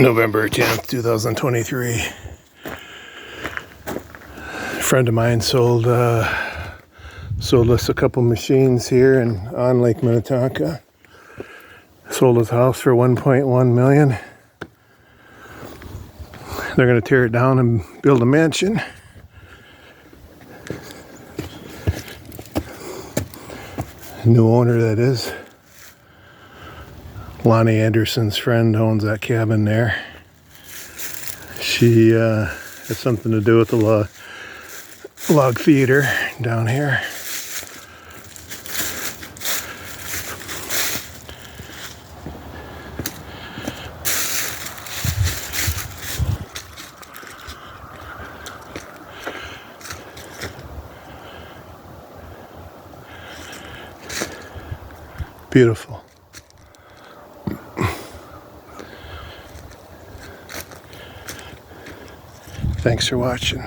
November 10th, 2023. A friend of mine sold us a couple machines here on Lake Minnetonka. Sold his house for $1.1 million. They're going to tear it down and build a mansion. New owner, that is. Lonnie Anderson's friend owns that cabin there. She has something to do with the log theater down here. Beautiful. Thanks for watching.